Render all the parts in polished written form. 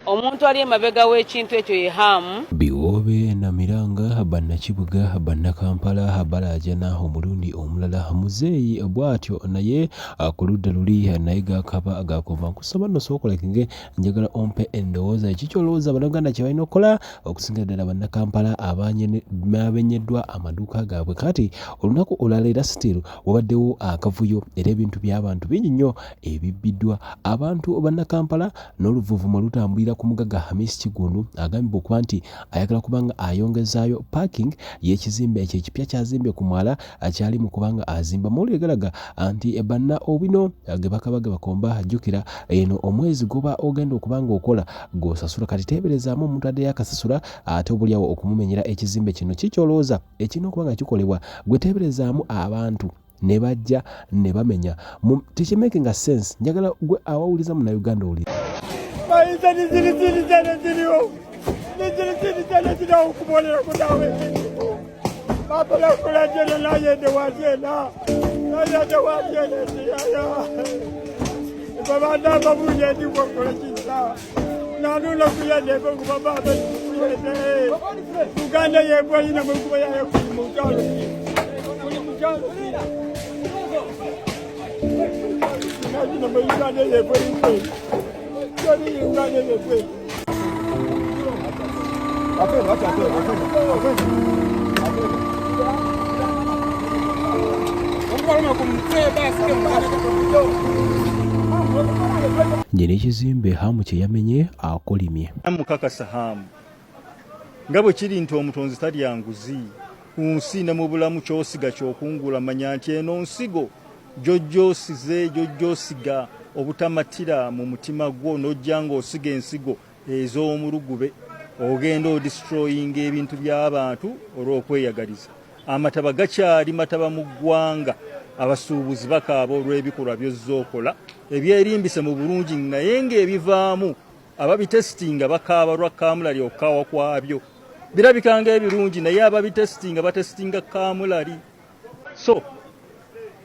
Omuntu ali emabega w'ekintu ekyo ye Hamu. Biwobe na Miranga bannakibuga bannakampala balajana omulundi omulala muzeeyi bw'atyo naye ku ludda luli naye gakaba agakova nkusaba nno sookola kinge njagala ompe endowooza ekikyolowooza bannaganda kye balina okukola okusingira ddala bannakampala abenyeddwa amaduuka gaabwe kati olunaku olulala era still wabaddewo akavuyo era ebintu by'abantu bingi nnyo ebibbiddwa abantu bannakampala n'oluvuuvumo lutambulira ku mugagga Hamis Kigundu agambibwa okuba nti ayagala kubanga ayongezaayo parking y'ekizimbe ekyo ekipya kyazimbye ku mwala akyali mu kubanga azimba mawulire galaga nti banna obino ge bakabaga bakomba ajjukira eno omwezi goba ogenda okubanga okola gosasula kati teeberezaamu omuntu addeyo akasasula ate obulyawo okumumenyera ekizimbe kino kikyolooza ekirina okubanga kikolebwa gwe teeberezaamu abantu ne bajja ne bamenya tekimakinga sense njagala gwe awawuliza mu Uganda oli Njene ekizimbe Hamu kye yamenye akolimye mukakasa Hamu nga bwe kiri nti omutonzi talya nguzi ku nsi ne mu bulamu ky'osiga ky'okungula manya nti eno nsigo jojjosiga obutamatira mu mutima gwo n'ojja ng'osiga ensigo ez'omulugube ogenda odestroyinga ebintu by'abantu olw'okweyagaliza amataba gakyali mataba mu ggwanga abasuubuzi bakaaba olw'ebikolwa by'ozzookola ebyerimbise mu bulungi naye ng'ebivaamu ababitesitinga bakaaba lwa kaamulali okukaawa kwabyo birabikanga ebirungi naye ababitesitinga batesitinga kaamulali so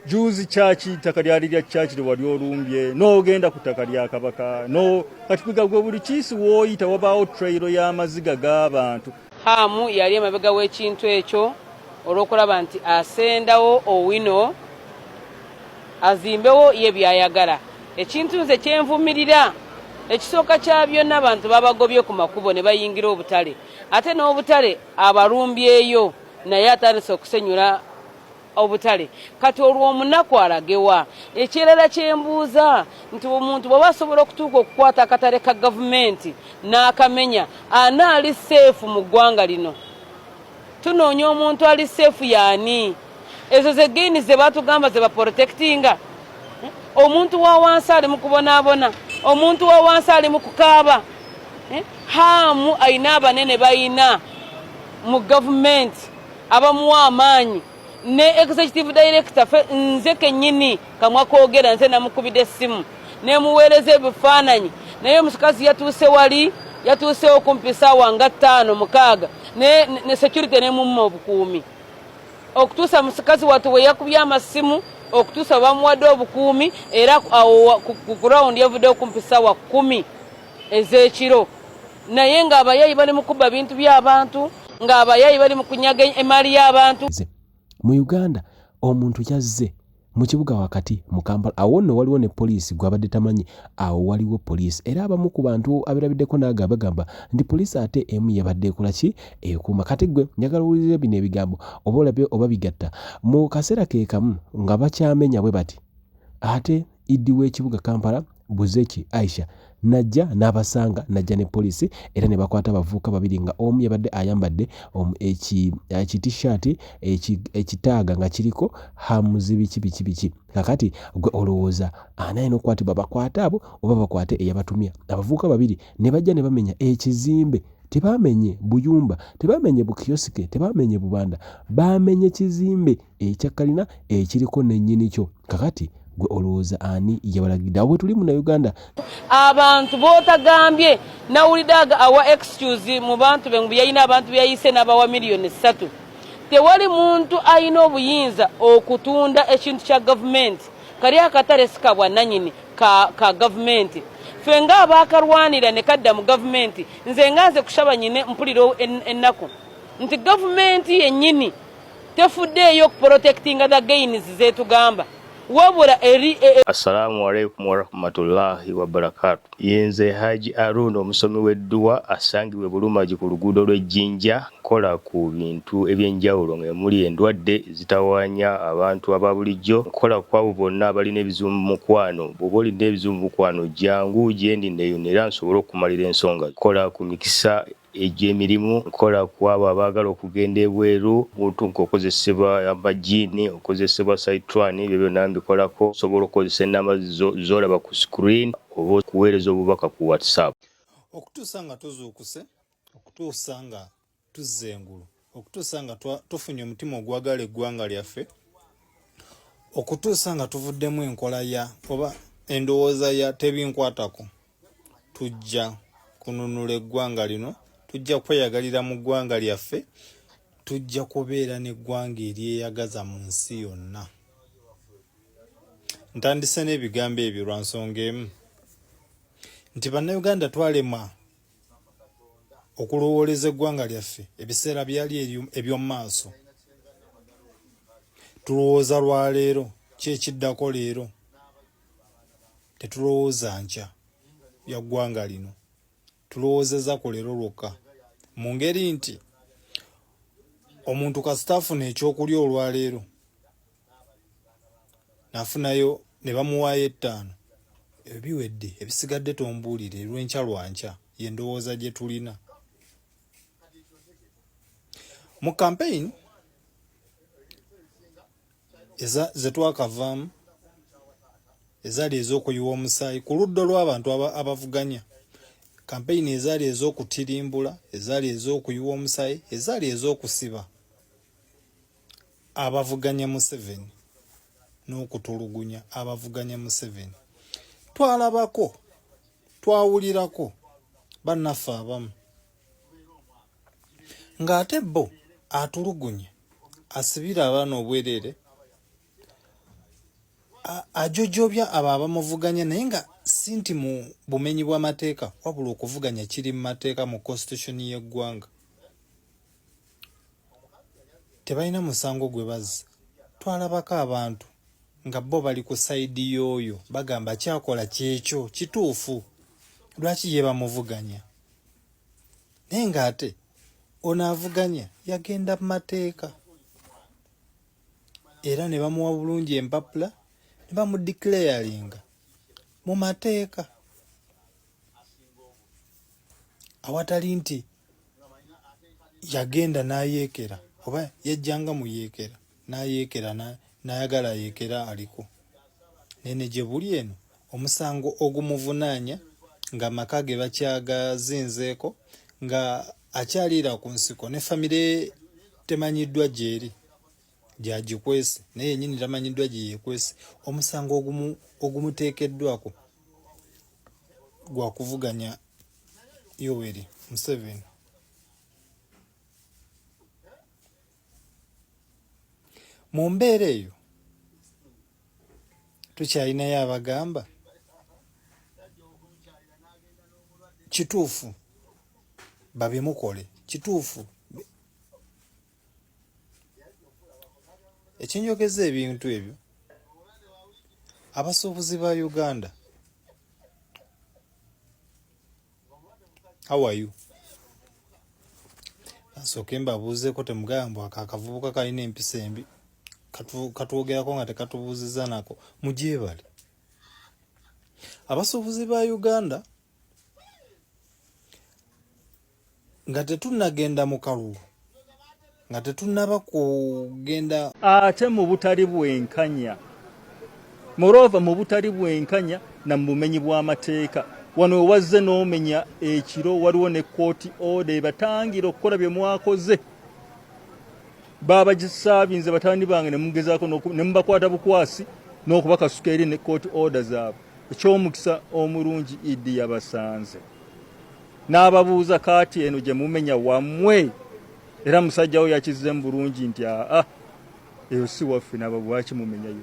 juzi kyaki ttaka lyali lya kyaki lewali olumbye n'ogenda ku ttaka lya kabaka no kati kugagwe buli kiisi wooyita wabaawo trayiro y'amaziga g'abantu. Hamu yali emabega w'ekintu ekyo olw'okulaba nti asendawo Owino azimbewo ye byayagala ekintu nze kyenvumirira ekisooka kya byonna abantu babagobye ku makubo ne bayingira obutale ate n'obutale abalumbyeyo naye atandise okusenyula obutale kati olw'omunaku alagewa ekirala kyembuuza nti omuntu bw'aba asobola okutuuka okukwata akatale ka gavumenti n'akamenya anaali seefu mu ggwanga lino tunoonya omuntu ali seefu yaani ezo ze geni ze batugamba ze baprotectinga omuntu wa wansi ali mu kubonaabona omuntu wa wansi ali mu kukaaba Hamu ayina abanene bayina mu gavumenti abamuwa amaanyi ne executive director nze kennyini kamwa koogera nze namukubidde essimu nemuweereza ebifaananyi naye omusikazi yatuuse wali yatuusewo kumpi ssaawa nga 5-6 ne security nemumma obukuumi okutuusa musikazi watu we yakubye amasimu okutuusa bamuwadde obukuumi era ku ground yavuddewo kumpi ssaawa 10 ez'ekiro naye ng'abayayi bali mu kubba bintu by'abantu ng'abayayi bali mu kunyaga emaali y'abantu. Mu Uganda omuntu yazze mu kibuga wakati mu Kampala awo nno waliwo ne poliisi gwabadde tamanyi awo waliwo poliisi era abamu ku bantu abirabiddeko naaga bagamba nti poliisi ate emu yabadde ekola ki ekuuma kati gwe njagala owulire bino ebigambo oba olabye oba bigatta mu kaseera ke kamu nga bakyamenya bwe bati ate Idi w'ekibuga Kampala Buzeki Aisha najja n'abasanga najja ne poliisi era ne bakwata abavubuka babiri nga omu yabadde ayambadde t-shirt ekitaaga nga kiriko Hamu biki kakati gwe olowooza ani alina okukwatibwa bakwate abo oba bakwate eyabatumya abavubuka babiri ne bajja ne bamenya ekizimbe tebamenye buyumba tebamenye bukiyosike tebamenye bubanda bamenye kizimbe ekyakkalina ekiriko nennyini kyo kakati gwe olowooza ani yabalagidde awo tuli mu Uganda abantu bootagambye nawuliddaga awa excuse mu bantu be yayina abantu byayise n'abawa miliyoni 3 tewali muntu ayina obuyinza okutunda ekintu kya gavumenti kali akatale sika bwannanyini ka gavumenti ffe ng'abaakalwanira ne kadda mu gavumenti nze nganze kushaba nyine mpulira ennaku nti gavumenti yennyini tefuddeeyo okuprotectinga the gains zeetugamba wabula Assalamu alaikum warahmatullahi wabarakatuh. Yenze Haji Aruno omusomi w'edduwa asangibwe Bulumagi ku luguudo lw'Ejjinja nkola ku bintu ebyenjawulo ng'emuli endwadde zitawaanya abantu ababulijjo nkola ku abo bonna abalina ebizibu mu mukwano bw'oba olina ebizibu mu mukwano jangu gyendi neeyonera nsobole okumalira ensonga nkola ku mikisa egy'emirimu nkola ku abo abaagala okugenda ebweru buntu nk'okozesebwa amajiini okozesebwa saitwani ebyo byonna mbikolako osobola okukozesa ennamba z'olaba ku screen oba okuweereza obubaka ku WhatsApp. Okutuusa nga tuzuukuse, okutuusa nga tuzza engulu, okutuusa nga tufunye omutima ogwagala eggwanga lyaffe, okutuusa nga tuvuddemu enkola ya oba endowooza ya tebinkwatako, tujja kununula eggwanga lino, tujja kweyagalira mu ggwanga lyaffe, tujja kubeera n'eggwanga eryeyagaza mu nsi yonna. Ntandise n'ebigambo ebyo lwa nsonga emu nti bannayuganda twalema okulowooleza eggwanga lyaffe ebiseera byali eby'omu maaso. Tulowooza lwaleero kyekiddako leero, tetulowooza nkya bya ggwanga lino, tulowoozeza ku leero lwokka mu ngeri nti omuntu kasita afuna ekyokulya olwaleero n'afunayo ne bamuwaayo 5 ebyo biwedde, ebisigadde tombuulire lw'enkya lwankya y'endowooza gye tulina. Mu campaign ze twakavaamu ezaali ez'okuyiwa omusaayi ku ludda lw'abantu abavuganya, campaign ezaali ez'okutirimbula, ezaali ez'okuyiwa omusaayi, ezaali ez'okusiba abavuganya Museveni n'okutulugunya abavuganya Museveni. Twalabako, twawulirako bannaffe abamu ng'ate bo atulugunya, asibira abaana obwereere, ajojobya abo abamuvuganya naye nga si nti mu bumenyi bw'amateeka wabula okuvuganya kiri mu mateeka mu constitution y'eggwanga. Tebalina musango gwe bazza. Twalabako abantu nga bo bali ku sayidi y'oyo bagamba kyakola kyekyo kituufu, lwaki ye bamuvuganya? Naye ng'ate ono avuganya yagenda mu mateeka era ne bamuwa bulungi empapula ne bamudeclaringa mu mateeka awatali nti yagenda n'ayeekera oba yajjanga mu yeekera n'ayeekera n'ayagala yeekera aliko. Nene gye buli eno omusango ogumuvunaanya nga amaka ge bakyagazinzeeko nga akyaliira ku nsiko ne famire temanyiddwa gyeri gyagikwese naye yennyini tamanyiddwa gye yeekwese, omusango ogumuteekeddwako gwa kuvuganya Yoweri Museveni. Mu mbeera eyo tukyalinayo abagamba kituufu babimukole, kituufu. Ekinjogeza ebintu ebyo abasuubuzi ba Uganda, how are you? Asooke mbabuuzeeko temugamba akavubuka kalina empisa embi katwogerako nga tekatubuuziza nako, mugyebale. Abasuubuzi ba Uganda nga tetunnagenda mu kalulu, nga tetunnaba kugenda ate mu butali bwenkanya, moreover mu butali bwenkanya na mu bumenyi bw'amateeka. Wano wazze n'omenya ekiro waliwo ne court order ebatangira okukola bye mwakoze. Baba gisaabinze batandi bange ne mugezaako ne mubakwata bukwasi n'okubakasuka eri ne court order zaabwe. Eky'omukisa omulungi Idi yabasanze. N'ababuuza kaati eno gye mumenya wammwe. Era musajja we yakizze mu bulungi nti eyo si waffe n'ababwaki mumenyayo.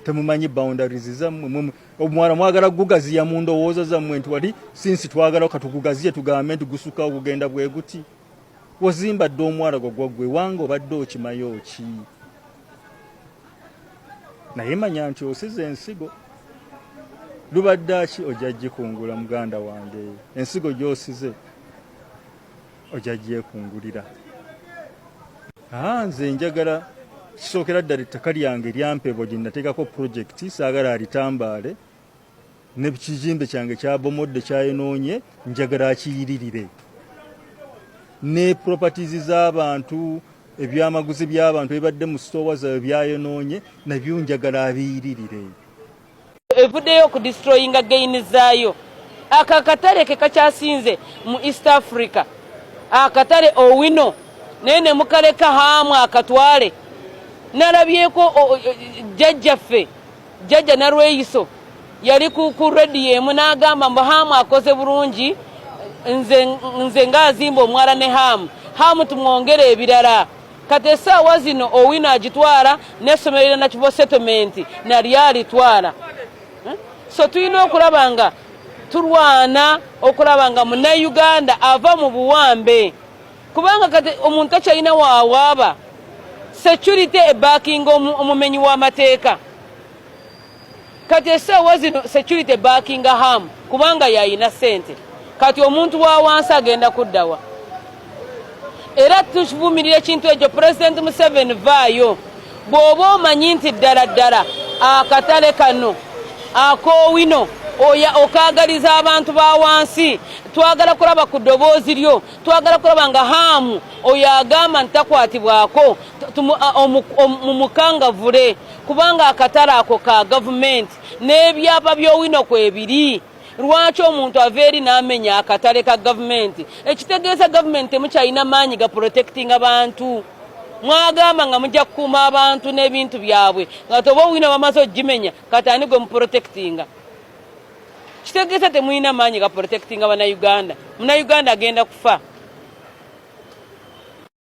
temumanyi boundaries zammwe omwala mwagala gugaziya mu ndowooza zammwe nti wali sinsi twagala katugugaziye tugambe nti gusuka okugenda bwe guti wazimbadde omwala gwaggwe wange obadde okimayo ki naye manya nti osize ensigo lubadde ki ojja gikungula muganda wange ensigo gy'osize ojja gyekungulira nze njagala kisookera ddala ettaka lyange lyampebwa gye nateekako projekiti saagala alitambaale ne kizimbe kyange kyabomodde kyayonoonye njagala akiyiririre ne properties z'abantu ebyamaguzi by'abantu ebibadde mu sitowa zaabwe byayonoonye nabyo njagala abiyiririre evuddeyo okudistroyinga gaini zaayo ako akatale ke kakyasinze mu east africa akatale owino naye ne mukaleka haamu akatwale nalabyeko jjajjaffe jjajja Narweyiso yali ku rediyo emu n'agamba mbu haamu akoze bulungi nze ng'azimba omwala ne haamu tumwongere ebirala kati essaawa zino owino agitwala n'essomero lya Nakivo settlement nalyo alitwala so tulina okulaba nga tulwana okulaba nga munnayuganda ava mu buwambe kubanga kati omuntu takyalina waawaaba security ebacking omumenyi w'amateeka kati essaawa zino security backing haamu kubanga yayina ssente kati omuntu wa wansi agenda kuddawa era tukivumirira ekintu ekyo President Museveni vaayo bw'oba omanyi nti ddala akatale kano akowino okaagaliza abantu ba wansi twagala kulaba ku ddoboozi lyo twagala kulaba nga haamu oyo agamba nti takwatibwako mumukangavule kubanga akatale ako ka gavumenti n'ebyapa by'owino kwebiri lwaki omuntu ava eri n'amenya akatale ka gavumenti ekitegeeza gavumenti temukyalina maanyi ga protecting abantu mwagamba nga mujja kukuuma abantu n'ebintu byabwe nga toba owino bamaze ogimenya kati ani gwe muprotectinga kitegeeza temulina maanyi ga protectinga bannayuganda munnayuganda agenda kufa